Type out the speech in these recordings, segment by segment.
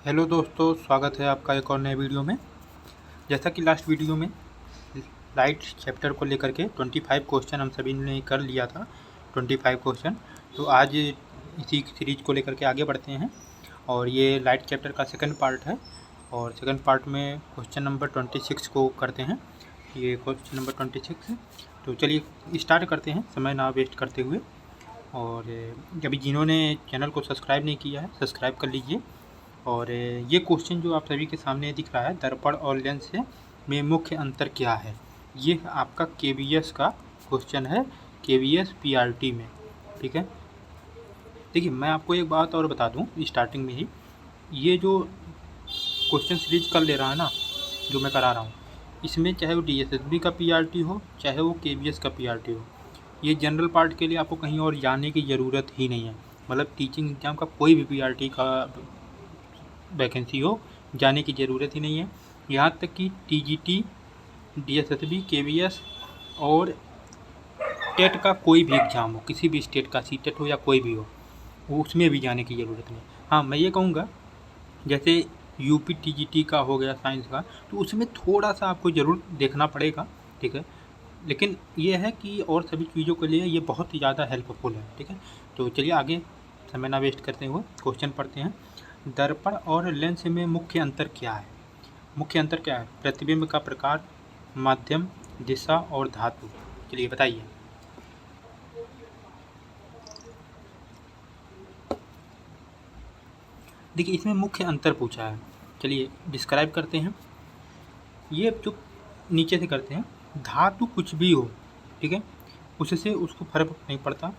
Hello दोस्तों, स्वागत है आपका एक और नए वीडियो में। जैसा कि लास्ट वीडियो में लाइट चैप्टर को लेकर के 25 क्वेश्चन हम सभी ने कर लिया था। 25 क्वेश्चन, तो आज इसी सीरीज को लेकर के आगे बढ़ते हैं और ये लाइट चैप्टर का सेकंड पार्ट है। और सेकंड पार्ट में क्वेश्चन नंबर 26 को करते हैं। ये क्वेश्चन नंबर 26 है, तो चलिए स्टार्ट करते हैं समय ना वेस्ट करते हुए। और अभी जिन्होंने चैनल को सब्सक्राइब नहीं किया है, सब्सक्राइब कर लीजिए। और ये क्वेश्चन जो आप सभी के सामने दिख रहा है, दर्पण और लेंस में मुख्य अंतर क्या है, ये आपका केवीएस का क्वेश्चन है, केवीएस पीआरटी में। ठीक है, देखिए मैं आपको एक बात और बता दूं स्टार्टिंग में ही, ये जो क्वेश्चन सीरीज कर ले रहा है ना, जो मैं करा रहा हूँ, इसमें चाहे वो डीएसएसबी का पीआरटी हो, चाहे वो केवीएस का पीआरटी हो, ये जनरल पार्ट के लिए आपको कहीं और जाने की ज़रूरत ही नहीं है। मतलब टीचिंग एग्जाम का कोई भी पीआरटी का वैकेंसी हो, जाने की ज़रूरत ही नहीं है। यहाँ तक कि टीजीटी, डीएसएसबी, केवीएस और टेट का कोई भी एग्ज़ाम हो, किसी भी स्टेट का सीटेट हो या कोई भी हो, उसमें भी जाने की ज़रूरत नहीं। हाँ, मैं ये कहूँगा जैसे यूपी टीजीटी का हो गया साइंस का, तो उसमें थोड़ा सा आपको ज़रूर देखना पड़ेगा। ठीक है, लेकिन ये है कि और सभी चीज़ों के लिए ये बहुत ही ज़्यादा हेल्पफुल है। ठीक है, तो चलिए आगे समय ना वेस्ट करते हुए क्वेश्चन पढ़ते हैं। दर्पण और लेंस में मुख्य अंतर क्या है? मुख्य अंतर क्या है? प्रतिबिंब का प्रकार, माध्यम, दिशा और धातु। चलिए बताइए। देखिए इसमें मुख्य अंतर पूछा है, चलिए डिस्क्राइब करते हैं। ये जो नीचे से करते हैं, धातु कुछ भी हो, ठीक है, उससे उसको फर्क नहीं पड़ता।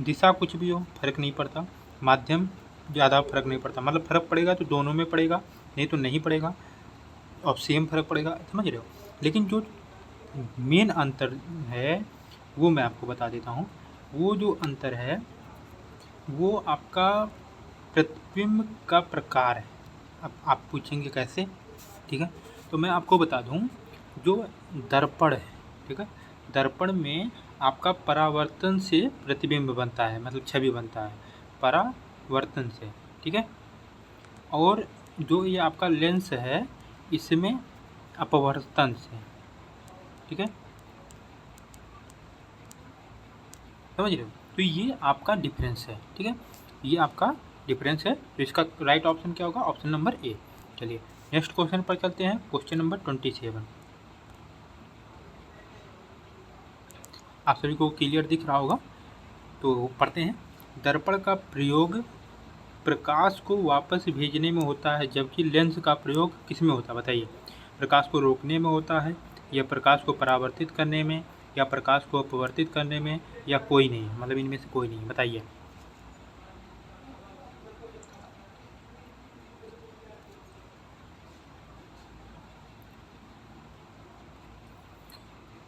दिशा कुछ भी हो, फर्क नहीं पड़ता। माध्यम ज़्यादा फर्क नहीं पड़ता, मतलब फर्क पड़ेगा तो दोनों में पड़ेगा, नहीं तो नहीं पड़ेगा, और सेम फर्क पड़ेगा, समझ रहे हो। लेकिन जो मेन अंतर है वो मैं आपको बता देता हूँ। वो जो अंतर है वो आपका प्रतिबिंब का प्रकार है। अब आप पूछेंगे कैसे, ठीक है, तो मैं आपको बता दूँ। जो दर्पण है, ठीक है, दर्पण में आपका परावर्तन से प्रतिबिंब बनता है, मतलब छवि बनता है परावर्तन से, ठीक है। और जो ये आपका लेंस है, इसमें अपवर्तन से, ठीक है, समझ रहे हो। तो ये आपका डिफरेंस है, ठीक है, ये आपका डिफरेंस है। तो इसका राइट ऑप्शन क्या होगा? Option number A. चलिए नेक्स्ट क्वेश्चन पर चलते हैं, क्वेश्चन नंबर 27। आप सभी को क्लियर दिख रहा होगा, तो पढ़ते हैं। दर्पण का प्रयोग प्रकाश को वापस भेजने में होता है, जबकि लेंस का प्रयोग किस में होता है? बताइए। प्रकाश को रोकने में होता है, या प्रकाश को परावर्तित करने में, या प्रकाश को अपवर्तित करने में, या कोई नहीं, मतलब इनमें से कोई नहीं। बताइए।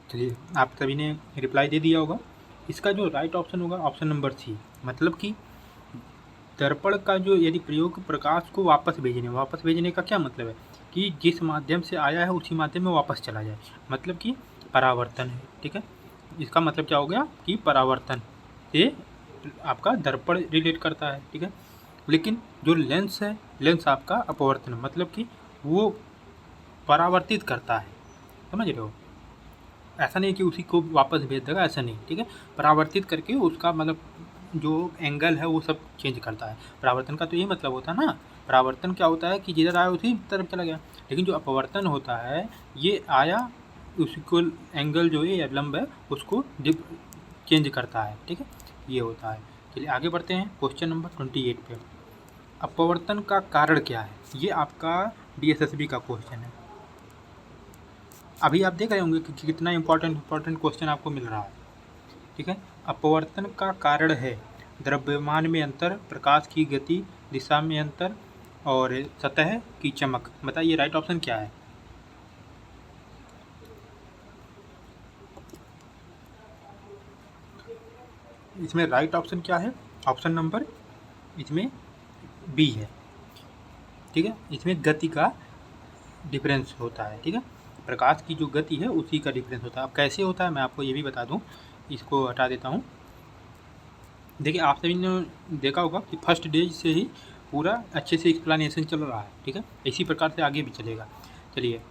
चलिए आप सभी ने रिप्लाई दे दिया होगा। इसका जो राइट ऑप्शन होगा ऑप्शन नंबर सी, मतलब कि दर्पण का जो यदि प्रयोग प्रकाश को वापस भेजने का क्या मतलब है? कि जिस माध्यम से आया है उसी माध्यम में वापस चला जाए, मतलब कि परावर्तन है। ठीक है, इसका मतलब क्या हो गया कि परावर्तन से आपका दर्पण रिलेट करता है। ठीक है, लेकिन जो लेंस है, लेंस आपका अपवर्तन, मतलब कि वो परावर्तित करता है, समझ रहे हो। ऐसा नहीं कि उसी को वापस भेज देगा, ऐसा नहीं। ठीक है, परावर्तित करके उसका मतलब जो एंगल है वो सब चेंज करता है। परावर्तन का तो यही मतलब होता है ना। परावर्तन क्या होता है कि जिधर आया उसी तरफ चला गया, लेकिन जो अपवर्तन होता है, ये आया, उसको एंगल जो है या लंब है उसको चेंज करता है। ठीक है, ये होता है। चलिए आगे बढ़ते हैं क्वेश्चन नंबर 28 पे। अपवर्तन का कारण क्या है? ये आपका डीएसएसबी का क्वेश्चन है। अभी आप देख रहे होंगे कि कितना इंपॉर्टेंट क्वेश्चन आपको मिल रहा है। ठीक है, अपवर्तन का कारण है द्रव्यमान में अंतर, प्रकाश की गति, दिशा में अंतर और सतह की चमक। बताइए राइट ऑप्शन क्या है? इसमें राइट ऑप्शन क्या है? ऑप्शन नंबर इसमें बी है। ठीक है, इसमें गति का डिफरेंस होता है। ठीक है, प्रकाश की जो गति है उसी का डिफरेंस होता है। अब कैसे होता है मैं आपको ये भी बता दूं, इसको हटा देता हूँ। देखिए आप सभी ने देखा होगा कि फर्स्ट डे से ही पूरा अच्छे से एक्सप्लेनेशन चल रहा है, ठीक है। इसी प्रकार से आगे भी चलेगा। चलिए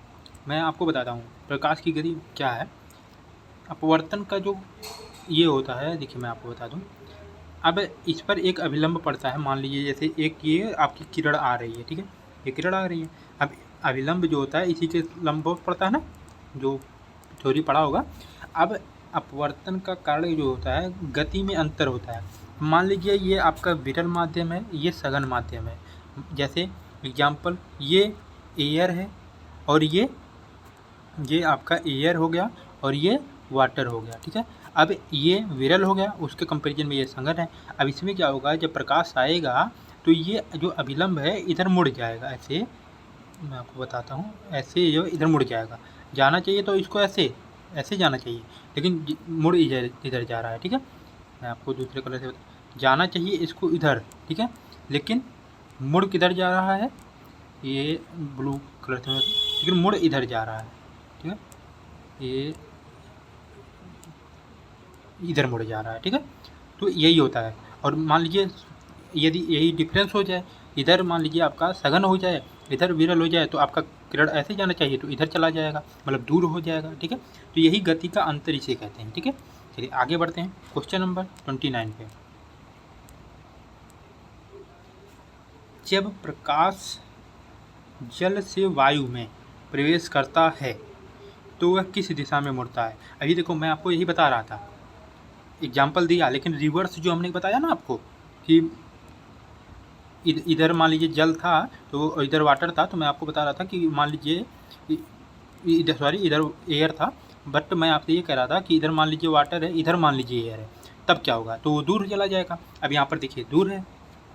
मैं आपको बताता हूँ प्रकाश की गति क्या है। अपवर्तन का जो ये होता है, देखिए मैं आपको बता दूँ। अब इस पर एक अभिलंब पड़ता है, मान लीजिए जैसे एक ये आपकी किरण आ रही है, ठीक है, ये किरण आ रही है। अब अभिलंब जो होता है इसी के लंबवत पड़ता है ना, जो थ्योरी पढ़ा होगा। अब अपवर्तन का कारण जो होता है, गति में अंतर होता है। मान लीजिए ये आपका विरल माध्यम है, ये सघन माध्यम है। जैसे एग्जाम्पल, ये एयर है और ये आपका एयर हो गया और ये वाटर हो गया, ठीक है। अब ये विरल हो गया, उसके कंपैरिजन में ये सघन है। अब इसमें क्या होगा, जब प्रकाश आएगा तो ये जो अभिलंब है इधर मुड़ जाएगा। ऐसे मैं आपको बताता हूँ, ऐसे जो इधर मुड़ जाएगा। जाना चाहिए तो इसको ऐसे ऐसे जाना चाहिए, लेकिन मुड़ इधर इधर जा रहा है, ठीक है। मैं आपको दूसरे कलर से जाना चाहिए इसको इधर, ठीक है, लेकिन मुड़ किधर जा रहा है, ये ब्लू कलर से, लेकिन मुड़ इधर जा रहा है, ठीक है, ये इधर मुड़ जा रहा है, ठीक है। तो यही होता है। और मान लीजिए यदि यही डिफरेंस हो जाए, इधर मान लीजिए आपका सघन हो जाए, इधर विरल हो जाए, तो आपका किरण ऐसे जाना चाहिए तो इधर चला जाएगा, मतलब दूर हो जाएगा, ठीक है। तो यही गति का अंतर इसे कहते हैं, ठीक है। चलिए आगे बढ़ते हैं क्वेश्चन नंबर 29 पे। जब प्रकाश जल से वायु में प्रवेश करता है तो वह किस दिशा में मुड़ता है। अभी देखो मैं आपको यही बता रहा था, एग्जाम्पल दिया, लेकिन रिवर्स जो हमने बताया ना आपको कि इधर मान लीजिए जल था तो इधर वाटर था, तो मैं आपको बता रहा था कि मान लीजिए इधर, सॉरी इधर एयर था, बट मैं आपसे ये कह रहा था कि इधर मान लीजिए वाटर है, इधर मान लीजिए एयर है, तब क्या होगा, तो वो दूर चला जाएगा। अब यहाँ पर देखिए दूर है।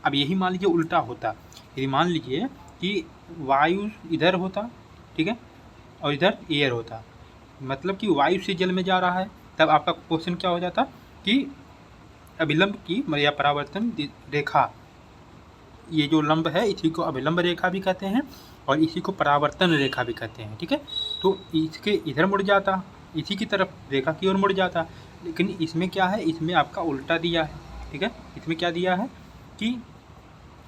अब यही मान लीजिए उल्टा होता, यदि मान लीजिए कि वायु इधर होता, ठीक है, और इधर एयर होता, मतलब कि वायु से जल में जा रहा है, तब आपका क्वेश्चन क्या हो जाता कि अभिलंब की या परावर्तन रेखा, ये जो लंब है इसी को अभिलंब रेखा भी कहते हैं और इसी को परावर्तन रेखा भी कहते हैं, ठीक है। तो इसके इधर मुड़ जाता, इसी की तरफ रेखा की ओर मुड़ जाता, लेकिन इसमें क्या है, इसमें आपका उल्टा दिया है, ठीक है। इसमें क्या दिया है कि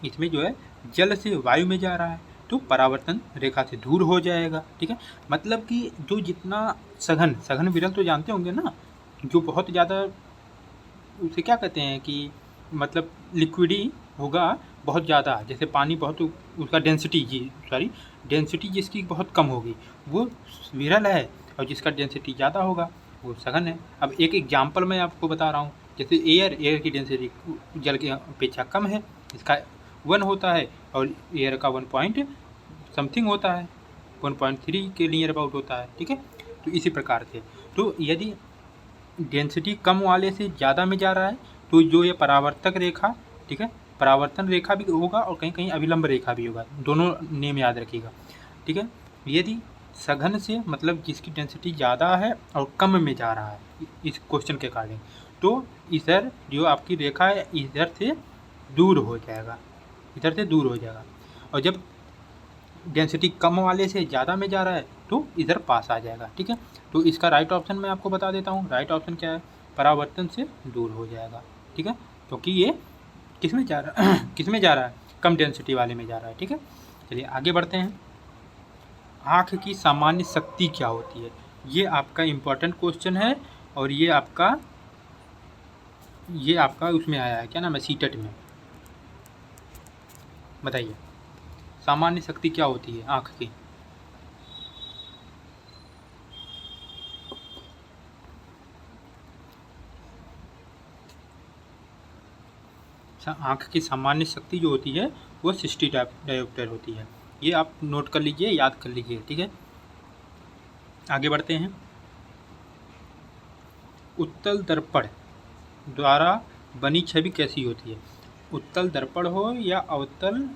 इसमें जो है जल से वायु में जा रहा है तो परावर्तन रेखा से दूर हो जाएगा, ठीक है। मतलब कि जो जितना सघन सघन विरल तो जानते होंगे ना, जो बहुत ज़्यादा, उसे क्या कहते हैं कि मतलब लिक्विडी होगा बहुत ज़्यादा, जैसे पानी बहुत, उसका डेंसिटी जिसकी बहुत कम होगी वो विरल है, और जिसका डेंसिटी ज़्यादा होगा वो सघन है। अब एक एग्जांपल मैं आपको बता रहा हूँ, जैसे एयर की डेंसिटी जल की अपेक्षा कम है, इसका 1 होता है, और एयर का 1 पॉइंट समथिंग होता है, 1.3 के नियर अबाउट होता है, ठीक है। तो इसी प्रकार से, तो यदि डेंसिटी कम वाले से ज़्यादा में जा रहा है तो जो ये परावर्तक रेखा, ठीक है, परावर्तन रेखा भी होगा और कहीं कहीं अभिलंब रेखा भी होगा, दोनों नेम याद रखिएगा, ठीक है। यदि सघन से मतलब जिसकी डेंसिटी ज़्यादा है और कम में जा रहा है इस क्वेश्चन के अकॉर्डिंग, तो इधर जो आपकी रेखा है इधर से दूर हो जाएगा, इधर से दूर हो जाएगा, और जब डेंसिटी कम वाले से ज़्यादा में जा रहा है तो इधर पास आ जाएगा, ठीक है। तो इसका राइट ऑप्शन मैं आपको बता देता हूँ, राइट ऑप्शन क्या है, परावर्तन से दूर हो जाएगा, ठीक है, क्योंकि ये किस में जा रहा है किस में जा रहा है, कम डेंसिटी वाले में जा रहा है, ठीक है। चलिए आगे बढ़ते हैं। आँख की सामान्य शक्ति क्या होती है, ये आपका इम्पोर्टेंट क्वेश्चन है, और ये आपका उसमें आया है, क्या नाम है, सीटेट में। बताइए सामान्य शक्ति क्या होती है आँख की। आँख की सामान्य शक्ति जो होती है वो 60 डायोप्टर होती है, ये आप नोट कर लीजिए, याद कर लीजिए, ठीक है। आगे बढ़ते हैं। उत्तल दर्पण द्वारा बनी छवि कैसी होती है, उत्तल दर्पण हो या अवतल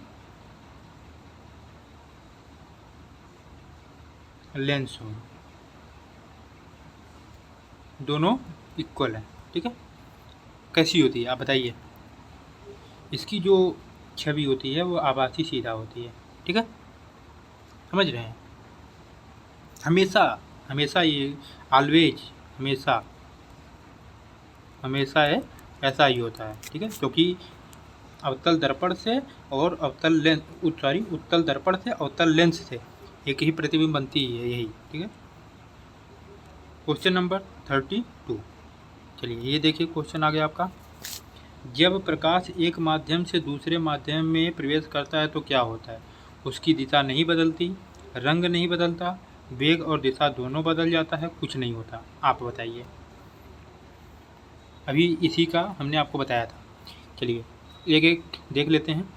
लेंस हो, दोनों इक्वल है, ठीक है। कैसी होती है आप बताइए। इसकी जो छवि होती है वो आभासी सीधा होती है, ठीक है, समझ रहे हैं। हमेशा हमेशा ये ऑलवेज हमेशा है, ऐसा ही होता है, ठीक है, क्योंकि अवतल दर्पण से और उत्तल दर्पण से अवतल लेंस से एक ही प्रतिबिंब बनती है, यही। ठीक है। Question number 32। चलिए ये देखिए क्वेश्चन आ गया आपका। जब प्रकाश एक माध्यम से दूसरे माध्यम में प्रवेश करता है तो क्या होता है? उसकी दिशा नहीं बदलती, रंग नहीं बदलता, वेग और दिशा दोनों बदल जाता है, कुछ नहीं होता। आप बताइए। अभी इसी का हमने आपको बताया था। चलिए एक एक देख लेते हैं।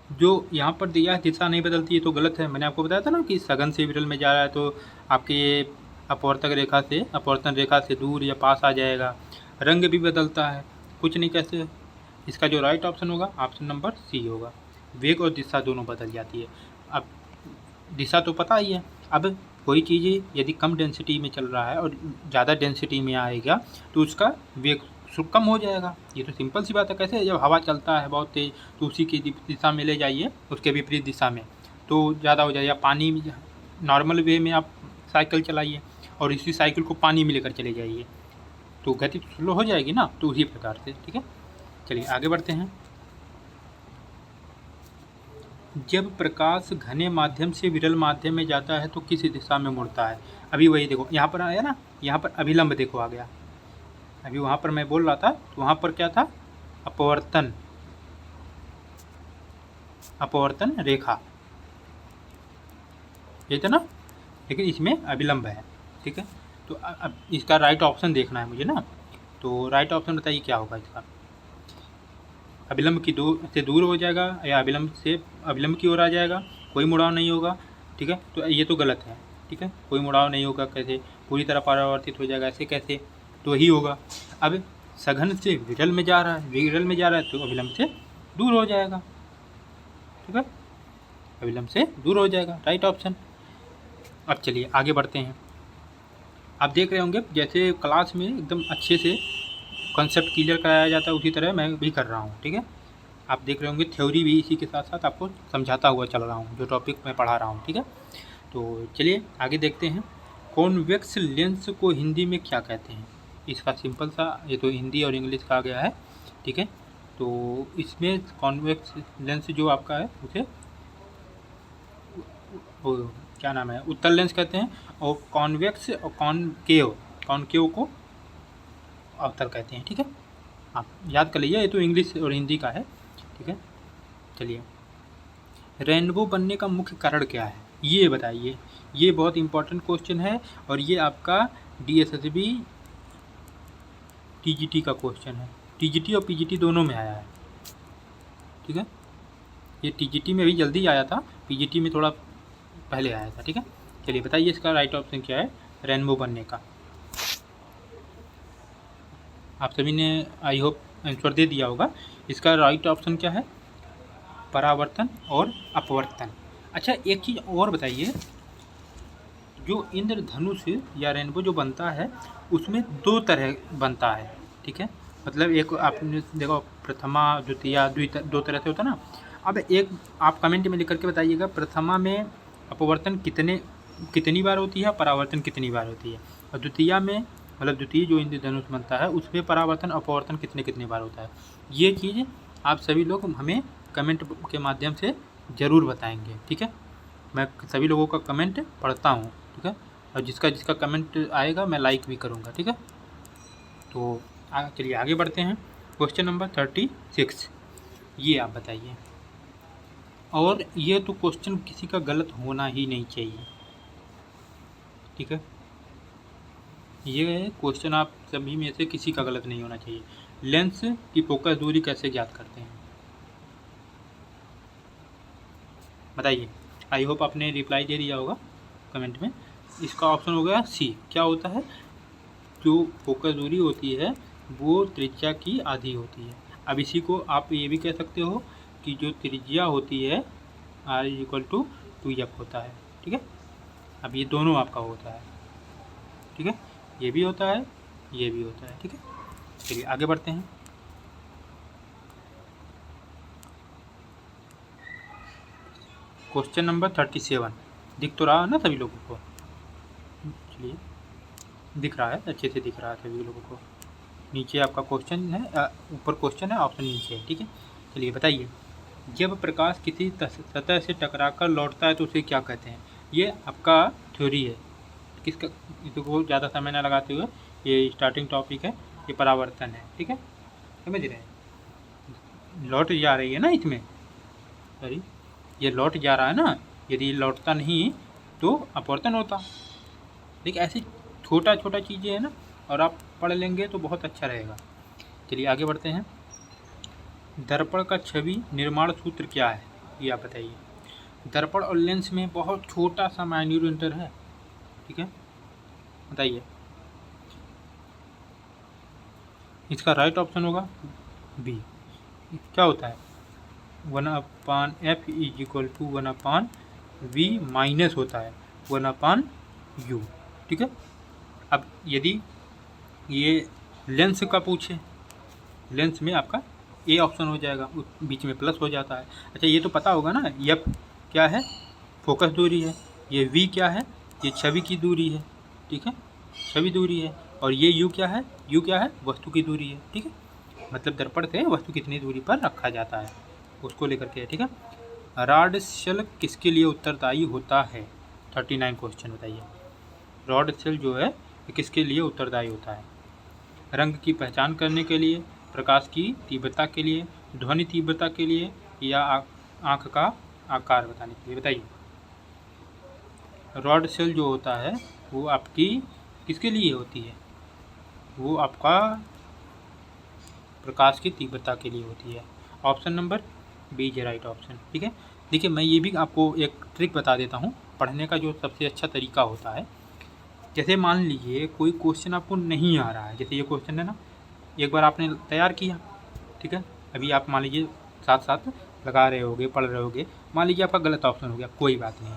जो यहाँ पर दिया है दिशा नहीं बदलती, ये तो गलत है। मैंने आपको बताया था ना कि सघन से विरल में जा रहा है तो आपके ये अपवर्तक रेखा से अपवर्तन रेखा से दूर या पास आ जाएगा। रंग भी बदलता है, कुछ नहीं। कैसे? इसका जो राइट ऑप्शन होगा ऑप्शन नंबर सी होगा। वेग और दिशा दोनों बदल जाती है। अब दिशा तो पता ही है। अब कोई चीज़ यदि कम डेंसिटी में चल रहा है और ज़्यादा डेंसिटी में आएगा तो उसका वेग कम हो जाएगा। ये तो सिंपल सी बात है। कैसे? जब हवा चलता है बहुत तेज़ तो उसी की दिशा में ले जाइए, उसके विपरीत दिशा में, तो ज़्यादा हो जाएगा। पानी में नॉर्मल वे में आप साइकिल चलाइए और इसी साइकिल को पानी में लेकर चले जाइए तो गति स्लो हो जाएगी ना। तो उसी प्रकार से। ठीक है। चलिए आगे बढ़ते हैं। जब प्रकाश घने माध्यम से विरल माध्यम में जाता है तो किस दिशा में मुड़ता है? अभी वही देखो, यहाँ पर आया ना, यहाँ पर अभिलंब देखो आ गया। अभी वहाँ पर मैं बोल रहा था तो वहाँ पर क्या था? अपवर्तन रेखा, ये था ना, लेकिन इसमें अभिलंब है। ठीक है। तो अब इसका राइट ऑप्शन देखना है मुझे ना। तो राइट ऑप्शन बताइए क्या होगा इसका? अभिलंब की से दूर हो जाएगा या अभिलंब की ओर आ जाएगा, कोई मुड़ाव नहीं होगा। ठीक है। तो ये तो गलत है। ठीक है। कोई मुड़ाव नहीं होगा। कैसे? पूरी तरह परावर्तित हो जाएगा, ऐसे कैसे? तो ही होगा। अब सघन से विरल में जा रहा है, तो अभिलंब से दूर हो जाएगा। ठीक है। अभिलंब से दूर हो जाएगा, राइट ऑप्शन। अब चलिए आगे बढ़ते हैं। आप देख रहे होंगे जैसे क्लास में एकदम अच्छे से कॉन्सेप्ट क्लियर कराया जाता है, उसी तरह मैं भी कर रहा हूँ। ठीक है। आप देख रहे होंगे थ्योरी भी इसी के साथ साथ आपको समझाता हुआ चल रहा हूँ, जो टॉपिक मैं पढ़ा रहा हूँ। ठीक है। तो चलिए आगे देखते हैं। कॉन्वेक्स लेंस को हिंदी में क्या कहते हैं? इसका सिंपल सा, ये तो हिंदी और इंग्लिश का आ गया है। ठीक है। तो इसमें कॉन्वेक्स लेंस जो आपका है उसे क्या नाम है, उत्तल लेंस कहते हैं। और कॉन्वेक्स और कॉनकेव को अवतल कहते हैं। ठीक है। आप याद कर लीजिए, ये तो इंग्लिश और हिंदी का है। ठीक है। चलिए, रेनबो बनने का मुख्य कारण क्या है ये बताइए। ये बहुत इंपॉर्टेंट क्वेश्चन है और ये आपका DSSB TGT का क्वेश्चन है। TGT और PGT दोनों में आया है। ठीक है। ये TGT में भी जल्दी आया था, PGT में थोड़ा पहले आया था। ठीक है। चलिए बताइए इसका राइट ऑप्शन क्या है रेनबो बनने का? आप सभी ने आई होप आंसर दे दिया होगा। इसका राइट ऑप्शन क्या है? परावर्तन और अपवर्तन। अच्छा एक चीज़ और बताइए, जो इंद्रधनुष या रेनबो जो बनता है उसमें दो तरह बनता है। ठीक है। मतलब एक आपने देखो प्रथमा द्वितीया दो तरह से होता है ना। अब एक आप कमेंट में लिख करके बताइएगा, प्रथमा में अपवर्तन कितनी बार होती है, परावर्तन कितनी बार होती है, और द्वितीया में मतलब द्वितीय जो इंद्रधनुष बनता है उसमें परावर्तन अपवर्तन कितने बार होता है। ये चीज़ आप सभी लोग हमें कमेंट के माध्यम से ज़रूर बताएंगे। ठीक है। मैं सभी लोगों का कमेंट पढ़ता हूँ। ठीक है। और जिसका कमेंट आएगा मैं लाइक भी करूँगा। ठीक है। तो चलिए आगे बढ़ते हैं। क्वेश्चन नंबर 36, ये आप बताइए। और ये तो क्वेश्चन किसी का गलत होना ही नहीं चाहिए। ठीक है। ये क्वेश्चन आप सभी में से किसी का गलत नहीं होना चाहिए। लेंस की फोकस दूरी कैसे ज्ञात करते हैं बताइए। आई होप आपने रिप्लाई दे दिया होगा कमेंट में। इसका ऑप्शन हो गया सी। क्या होता है? जो फोकस दूरी होती है वो त्रिज्या की आधी होती है। अब इसी को आप ये भी कह सकते हो कि जो त्रिज्या होती है R=2f होता है। ठीक है। अब ये दोनों आपका होता है। ठीक है। ये भी होता है, ये भी होता है। ठीक है। चलिए आगे बढ़ते हैं। क्वेश्चन नंबर 37 दिख तो रहा है ना सभी लोगों को? चलिए दिख रहा है, अच्छे से दिख रहा है सभी लोगों को। नीचे आपका क्वेश्चन है, ऊपर क्वेश्चन है, ऑप्शन नीचे है। ठीक है, चलिए बताइए, जब प्रकाश किसी सतह से टकराकर लौटता है तो उसे क्या कहते हैं? ये आपका थ्योरी है, किसका, इसको ज़्यादा समय ना लगाते हुए, ये स्टार्टिंग टॉपिक है, ये परावर्तन है। ठीक है, समझ रहे हैं, लौट जा रही है ना इसमें, सॉरी ये लौट जा रहा है ना, यदि लौटता नहीं तो अपवर्तन होता। देखिए ऐसी छोटा छोटा चीज़ें हैं ना, और आप पढ़ लेंगे तो बहुत अच्छा रहेगा। चलिए आगे बढ़ते हैं। दर्पण का छवि निर्माण सूत्र क्या है, ये आप बताइए। दर्पण और लेंस में बहुत छोटा सा माइन्यूट अंतर है। ठीक है, बताइए। इसका राइट ऑप्शन होगा बी। क्या होता है? 1/f is equal to 1/v minus होता है 1/u। ठीक है, अब यदि ये लेंस का पूछे, लेंस में आपका ए ऑप्शन हो जाएगा, बीच में प्लस हो जाता है। अच्छा ये तो पता होगा ना, एफ क्या है? फोकस दूरी है। ये वी क्या है? ये छवि की दूरी है। ठीक है, छवि दूरी है। और ये यू क्या है? यू क्या है? वस्तु की दूरी है। ठीक है, मतलब दर्पण से वस्तु कितनी दूरी पर रखा जाता है उसको लेकर के। ठीक है, रॉड शेल किसके लिए उत्तरदायी होता है? 39 क्वेश्चन बताइए। रॉड शेल जो है किसके लिए उत्तरदायी होता है? रंग की पहचान करने के लिए, प्रकाश की तीव्रता के लिए, ध्वनि तीव्रता के लिए, या आँख का आकार बताने के लिए? बताइए। रॉड शेल जो होता है वो आपकी किसके लिए होती है? वो आपका प्रकाश की तीव्रता के लिए होती है। Option number B is right option. ठीक है, देखिए मैं ये भी आपको एक ट्रिक बता देता हूँ पढ़ने का, जो सबसे अच्छा तरीका होता है। जैसे मान लीजिए कोई क्वेश्चन आपको नहीं आ रहा है, जैसे ये क्वेश्चन है ना, एक बार आपने तैयार किया, ठीक है, अभी आप मान लीजिए साथ साथ लगा रहे होगे, पढ़ रहे होगे, मान लीजिए आपका गलत ऑप्शन हो गया, कोई बात नहीं,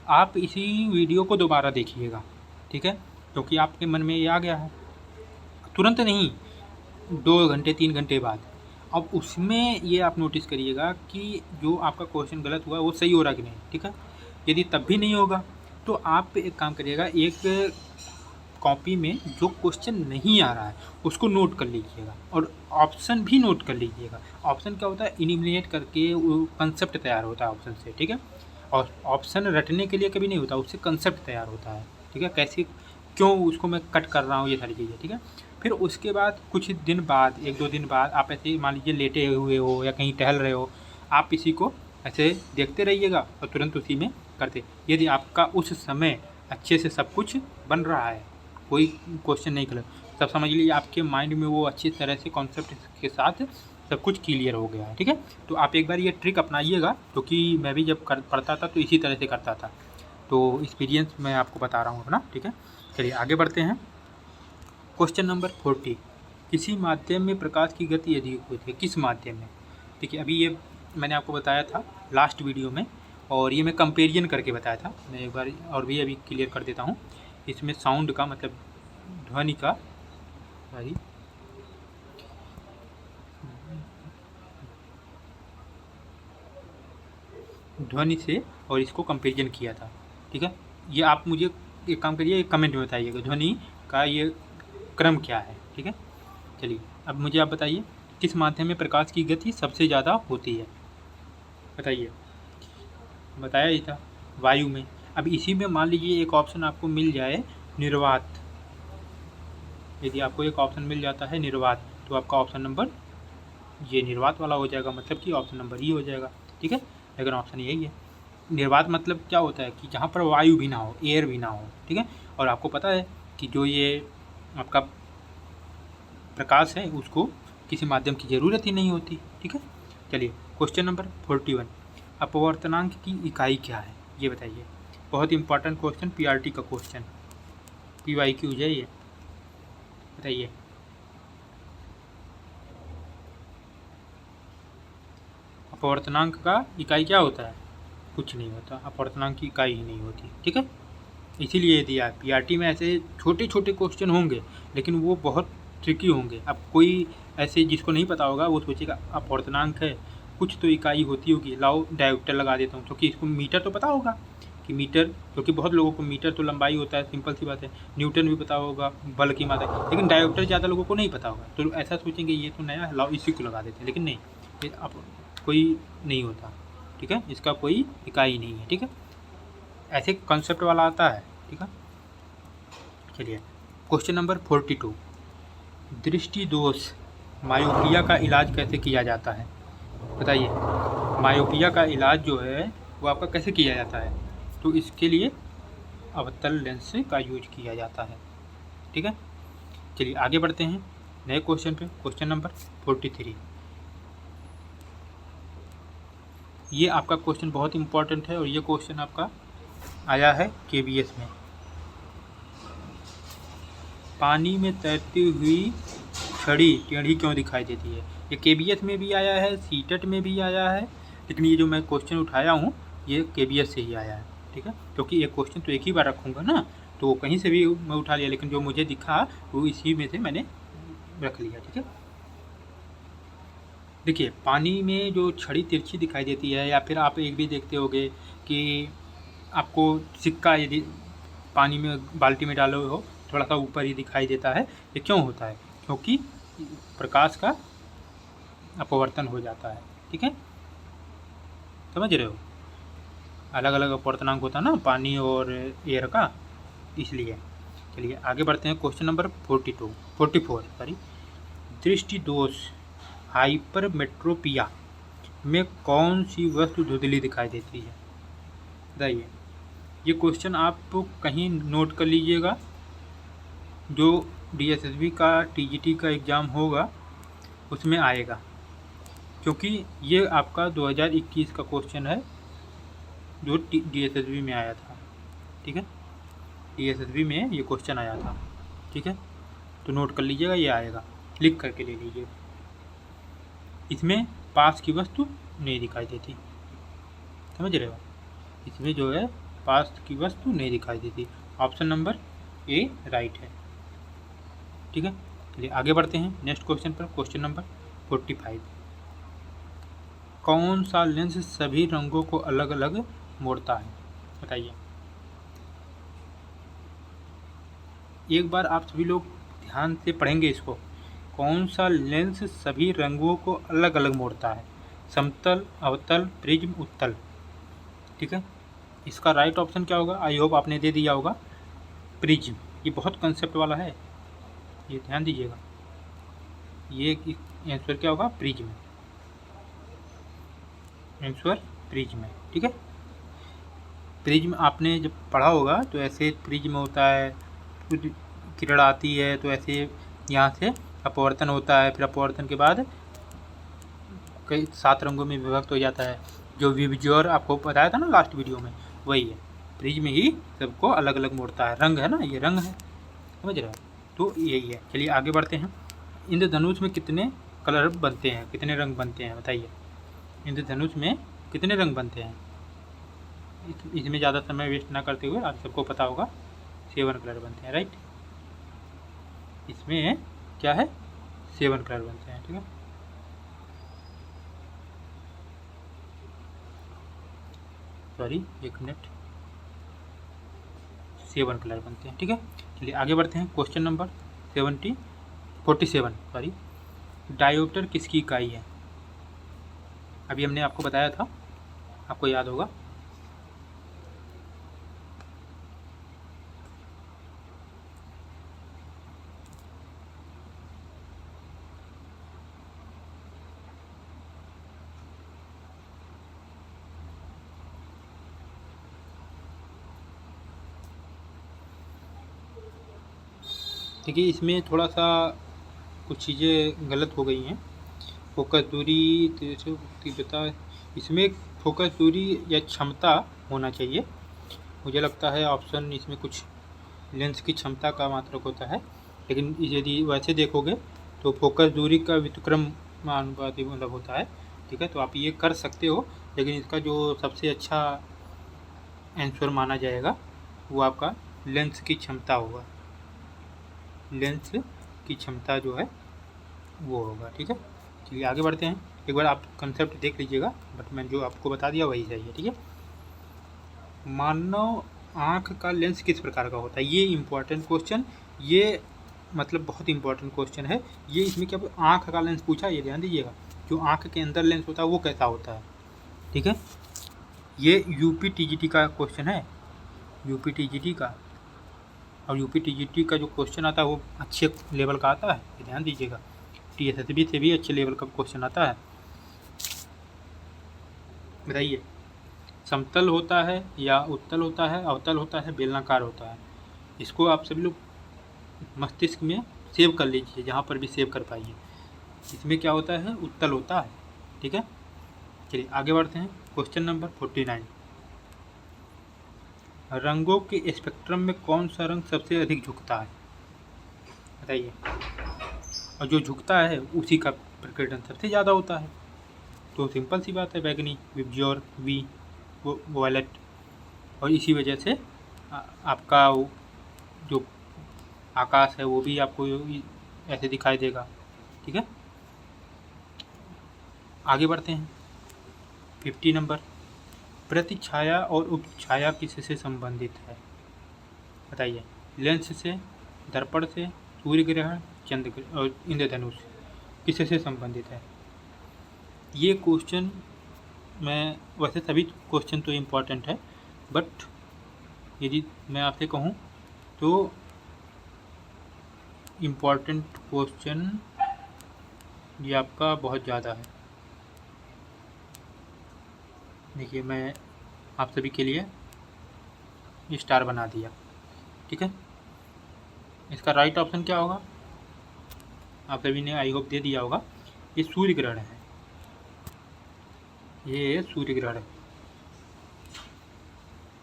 आप इसी वीडियो को दोबारा देखिएगा। ठीक है, क्योंकि आपके मन में ये आ गया है, तुरंत नहीं, 2 घंटे 3 घंटे बाद। अब उसमें ये आप नोटिस करिएगा कि जो आपका क्वेश्चन गलत हुआ वो सही हो रहा कि नहीं। ठीक है, यदि तब भी नहीं होगा तो आप एक काम करिएगा, एक कॉपी में जो क्वेश्चन नहीं आ रहा है उसको नोट कर लीजिएगा, और ऑप्शन भी नोट कर लीजिएगा। ऑप्शन क्या होता है? इलिमिनेट करके वो कंसेप्ट तैयार होता है ऑप्शन से। ठीक है, और ऑप्शन रटने के लिए कभी नहीं होता, उससे कंसेप्ट तैयार होता है। ठीक है, कैसे, क्यों उसको मैं कट कर रहा हूँ, ये सारी चीज़ें। ठीक है, फिर उसके बाद कुछ दिन बाद, 1-2 दिन बाद, आप ऐसे मान लीजिए लेटे हुए हो या कहीं टहल रहे हो, आप इसी को ऐसे देखते रहिएगा और तुरंत उसी में करते। यदि आपका उस समय अच्छे से सब कुछ बन रहा है, कोई क्वेश्चन नहीं गलत, तब समझ लीजिए आपके माइंड में वो अच्छी तरह से कॉन्सेप्ट के साथ सब कुछ क्लियर हो गया है। ठीक है, तो आप एक बार ये ट्रिक अपनाइएगा, क्योंकि मैं भी जब पढ़ता था तो इसी तरह से करता था, तो एक्सपीरियंस मैं आपको बता रहा हूँ अपना। ठीक है, चलिए आगे बढ़ते हैं। क्वेश्चन नंबर 40, किसी माध्यम में प्रकाश की गति अधिक होती है, किस माध्यम में? देखिए अभी ये मैंने आपको बताया था लास्ट वीडियो में, और ये मैं कंपेरिजन करके बताया था, मैं एक बार और भी अभी क्लियर कर देता हूँ। इसमें साउंड का मतलब ध्वनि का, सॉरी ध्वनि से, और इसको कंपेरिजन किया था। ठीक है, ये आप मुझे एक काम करिए, कमेंट में बताइएगा ध्वनि का ये क्रम क्या है। ठीक है, चलिए अब मुझे आप बताइए, किस माध्यम में प्रकाश की गति सबसे ज़्यादा होती है? बताइए, बताया ही था, वायु में। अब इसी में मान लीजिए एक ऑप्शन आपको मिल जाए निर्वात, यदि आपको एक ऑप्शन मिल जाता है निर्वात, तो आपका ऑप्शन नंबर ये निर्वात वाला हो जाएगा, मतलब कि ऑप्शन नंबर ही हो जाएगा। ठीक है, लेकिन ऑप्शन यही है। निर्वात मतलब क्या होता है कि जहाँ पर वायु भी ना हो, एयर भी ना हो। ठीक है, और आपको पता है कि जो ये आपका प्रकाश है उसको किसी माध्यम की ज़रूरत ही नहीं होती। ठीक है, चलिए क्वेश्चन नंबर 41, अपवर्तनांक की इकाई क्या है, ये बताइए। बहुत इंपॉर्टेंट क्वेश्चन, पीआरटी का क्वेश्चन, पीवाईक्यू है ये, बताइए। अपवर्तनांक का इकाई क्या होता है? कुछ नहीं होता, अपवर्तनांक की इकाई ही नहीं होती। ठीक है, इसीलिए दिया है। पीआरटी में ऐसे छोटे छोटे क्वेश्चन होंगे, लेकिन वो बहुत ट्रिकी होंगे। अब कोई ऐसे जिसको नहीं पता होगा वो सोचेगा अपवर्तनांक है, कुछ तो इकाई होती होगी, लाओ डायोप्टर लगा देता हूँ, क्योंकि इसको मीटर तो पता होगा कि मीटर, क्योंकि बहुत लोगों को मीटर तो लंबाई होता है, सिंपल सी बात है, न्यूटन भी पता होगा बल की मात्रा, लेकिन डायोप्टर ज़्यादा लोगों को नहीं पता होगा। तो ऐसा सोचेंगे ये तो नया है, लाओ इसी को लगा देते हैं, लेकिन नहीं, ये अब कोई नहीं होता, ठीक है, इसका कोई इकाई नहीं है, ठीक है, ऐसे कॉन्सेप्ट वाला आता है, ठीक है। चलिए क्वेश्चन नंबर 42, दृष्टि दोष मायोपिया का इलाज कैसे किया जाता है? बताइए, मायोपिया का इलाज जो है वो आपका कैसे किया जाता है? तो इसके लिए अवतल लेंस का यूज किया जाता है, ठीक है। चलिए आगे बढ़ते हैं नए क्वेश्चन पे। क्वेश्चन नंबर 43, ये आपका क्वेश्चन बहुत इंपॉर्टेंट है और ये क्वेश्चन आपका आया है केबीएस में। पानी में तैरती हुई छड़ी टेढ़ी क्यों दिखाई देती है? ये केबीएस में भी आया है, सीटेट में भी आया है, लेकिन ये जो मैं क्वेश्चन उठाया हूँ ये केबीएस से ही आया है, ठीक है, क्योंकि ये क्वेश्चन तो एक ही बार रखूँगा ना, तो कहीं से भी मैं उठा लिया, लेकिन जो मुझे दिखा वो इसी में से मैंने रख लिया, ठीक है। देखिए, पानी में जो छड़ी तिरछी दिखाई देती है, या फिर आप एक भी देखते होगे कि आपको सिक्का यदि पानी में बाल्टी में डाले हो थोड़ा सा ऊपर ही दिखाई देता है, ये क्यों होता है? क्योंकि प्रकाश का अपवर्तन हो जाता है, ठीक है, समझ रहे हो, अलग अलग अपवर्तनांक होता है ना पानी और एयर का, इसलिए। चलिए आगे बढ़ते हैं। क्वेश्चन नंबर 44 सॉरी, दृष्टि दोष हाइपरमेट्रोपिया में कौन सी वस्तु धुंधली दिखाई देती है? बताइए, ये क्वेश्चन आप कहीं नोट कर लीजिएगा, जो डीएसएसबी का टीजीटी का एग्ज़ाम होगा उसमें आएगा, क्योंकि ये आपका 2021 का क्वेश्चन है जो डीएसएसबी में आया था, ठीक है, डीएसएसबी में ये क्वेश्चन आया था, ठीक है, तो नोट कर लीजिएगा, ये आएगा, लिख करके ले लीजिए। इसमें पास की वस्तु नहीं दिखाई देती, समझ रहे हो, इसमें जो है पास की वस्तु नहीं दिखाई देती, ऑप्शन नंबर ए राइट है, ठीक है। चलिए आगे बढ़ते हैं नेक्स्ट क्वेश्चन पर। क्वेश्चन नंबर 45, कौन सा लेंस सभी रंगों को अलग अलग मोड़ता है? बताइए, एक बार आप सभी लोग ध्यान से पढ़ेंगे इसको, कौन सा लेंस सभी रंगों को अलग अलग मोड़ता है? समतल, अवतल, प्रिज्म, उत्तल, ठीक है। इसका राइट ऑप्शन क्या होगा? आई होप आपने दे दिया होगा प्रिज्म। ये बहुत कंसेप्ट वाला है, ये ध्यान दीजिएगा, ये आंसर क्या होगा? प्रिज्म, आंसर प्रिज्म है, ठीक है। प्रिज्म आपने जब पढ़ा होगा तो ऐसे प्रिज्म होता है, किरण आती है तो ऐसे यहाँ से अपवर्तन होता है, फिर अपवर्तन के बाद कई 7 रंगों में विभक्त हो जाता है, जो विबज्योर आपको बताया था ना लास्ट वीडियो में, वही है। प्रिज्म ही सबको अलग अलग मोड़ता है, रंग है ना, ये रंग है, समझ रहे हो, तो यही है। चलिए आगे बढ़ते हैं। इंद्रधनुष में कितने कलर बनते हैं, कितने रंग बनते हैं? बताइए, इंद्रधनुष में कितने रंग बनते हैं? इसमें ज़्यादा समय वेस्ट ना करते हुए आप सबको पता होगा 7 कलर बनते हैं, राइट। इसमें क्या है? 7 कलर बनते हैं, ठीक है। सॉरी, 1 मिनट, 7 कलर बनते हैं, ठीक है। चलिए आगे बढ़ते हैं। क्वेश्चन नंबर 47 सॉरी, डायोप्टर किसकी इकाई है? अभी हमने आपको बताया था, आपको याद होगा। देखिए, इसमें थोड़ा सा कुछ चीज़ें गलत हो गई हैं। फोकस दूरी, तीव्रता, इसमें फोकस दूरी या क्षमता होना चाहिए, मुझे लगता है ऑप्शन इसमें कुछ लेंस की क्षमता का मात्रक होता है, लेकिन यदि वैसे देखोगे तो फोकस दूरी का व्युत्क्रम अनुपाती मतलब होता है, ठीक है। तो आप ये कर सकते हो, लेकिन इसका जो सबसे अच्छा आंसर माना जाएगा वो आपका लेंस की क्षमता होगा, लेंस की क्षमता जो है वो होगा, ठीक है। चलिए आगे बढ़ते हैं। एक बार आप कंसेप्ट देख लीजिएगा, बट मैं जो आपको बता दिया वही सही है, ठीक है। मानव आँख का लेंस किस प्रकार का होता है। ये इम्पोर्टेंट क्वेश्चन, ये मतलब बहुत इंपॉर्टेंट क्वेश्चन है ये। इसमें क्या आँख का लेंस पूछा, ये ध्यान दीजिएगा। जो आँख के अंदर लेंस होता है वो कैसा होता है, ठीक है। ये यूपी टीजीटी का क्वेश्चन है, यूपी टीजीटी का। और यूपी टीजीटी का जो क्वेश्चन आता है वो अच्छे लेवल का आता है, ये ध्यान दीजिएगा। टीएसएसबी से भी अच्छे लेवल का क्वेश्चन आता है। बताइए, समतल होता है या उत्तल होता है, अवतल होता है, बेलनाकार होता है। इसको आप सभी लोग मस्तिष्क में सेव कर लीजिए, जहाँ पर भी सेव कर पाइए। इसमें क्या होता है, उत्तल होता है, ठीक है। चलिए आगे बढ़ते हैं। क्वेश्चन नंबर 49, रंगों के स्पेक्ट्रम में कौन सा रंग सबसे अधिक झुकता है, बताइए। और जो झुकता है उसी का प्रकटन सबसे ज़्यादा होता है। तो सिंपल सी बात है, बैगनी, विबज्योर, वी वॉयलेट। और इसी वजह से आपका जो आकाश है वो भी आपको ऐसे दिखाई देगा, ठीक है। आगे बढ़ते हैं। 50 नंबर, प्रतिछाया और उपछाया किससे संबंधित है, बताइए। लेंस से, दर्पण से, सूर्य ग्रहण, चंद्र ग्रहण और इंद्रधनुष किससे संबंधित है। ये क्वेश्चन मैं वैसे सभी क्वेश्चन तो इम्पोर्टेंट है, बट यदि मैं आपसे कहूँ तो इम्पोर्टेंट क्वेश्चन ये आपका बहुत ज़्यादा है। देखिए, मैं आप सभी के लिए स्टार बना दिया, ठीक है। इसका राइट ऑप्शन क्या होगा, आप सभी ने आई होप दे दिया होगा। ये सूर्य ग्रहण है, ये सूर्य ग्रहण है।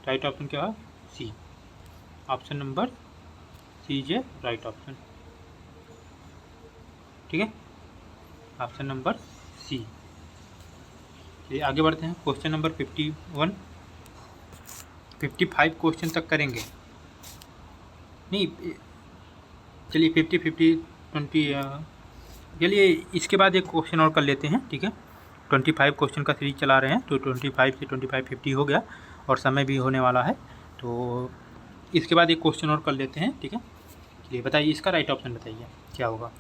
राइट ऑप्शन क्या है, C. Option number C is a right option, ठीक है। Option number C. चलिए आगे बढ़ते हैं। क्वेश्चन नंबर 51, 55 क्वेश्चन तक करेंगे, नहीं चलिए 50, 50, 20। चलिए इसके बाद एक क्वेश्चन और कर लेते हैं, ठीक है। 25 क्वेश्चन का सीरीज चला रहे हैं, तो 25 से 25 50 हो गया और समय भी होने वाला है। तो इसके बाद एक क्वेश्चन और कर लेते हैं, ठीक है। चलिए बताइए, इसका राइट ऑप्शन बताइए क्या होगा।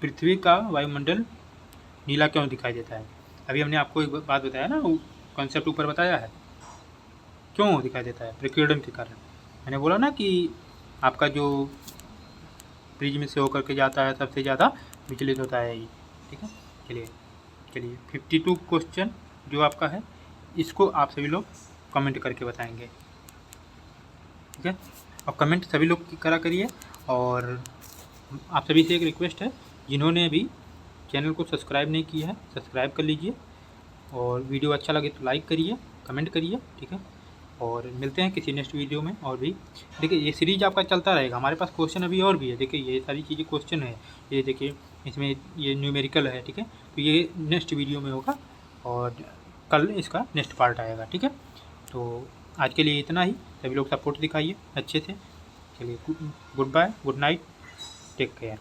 पृथ्वी का वायुमंडल नीला क्यों दिखाई देता है। अभी हमने आपको एक बात बताया ना, कॉन्सेप्ट ऊपर बताया है, क्यों दिखाई देता है, प्रकीर्णन के कारण। मैंने बोला ना कि आपका जो प्रिज्म से होकर के जाता है सबसे ज़्यादा विचलित होता है ये, ठीक है। चलिए 52 क्वेश्चन जो आपका है, इसको आप सभी लोग कमेंट करके बताएंगे, ठीक है। और कमेंट सभी लोग करा करिए। और आप सभी से एक रिक्वेस्ट है, जिन्होंने अभी चैनल को सब्सक्राइब नहीं किया है, सब्सक्राइब कर लीजिए। और वीडियो अच्छा लगे तो लाइक करिए, कमेंट करिए, ठीक है। और मिलते हैं किसी नेक्स्ट वीडियो में। और भी देखिए, ये सीरीज आपका चलता रहेगा, हमारे पास क्वेश्चन अभी और भी है। देखिए ये सारी चीज़ें क्वेश्चन है, ये देखिए इसमें ये न्यूमेरिकल है, ठीक है। तो ये नेक्स्ट वीडियो में होगा और कल इसका नेक्स्ट पार्ट आएगा, ठीक है। तो आज के लिए इतना ही। सभी लोग सपोर्ट दिखाइए अच्छे से। चलिए, goodbye, good night, take care.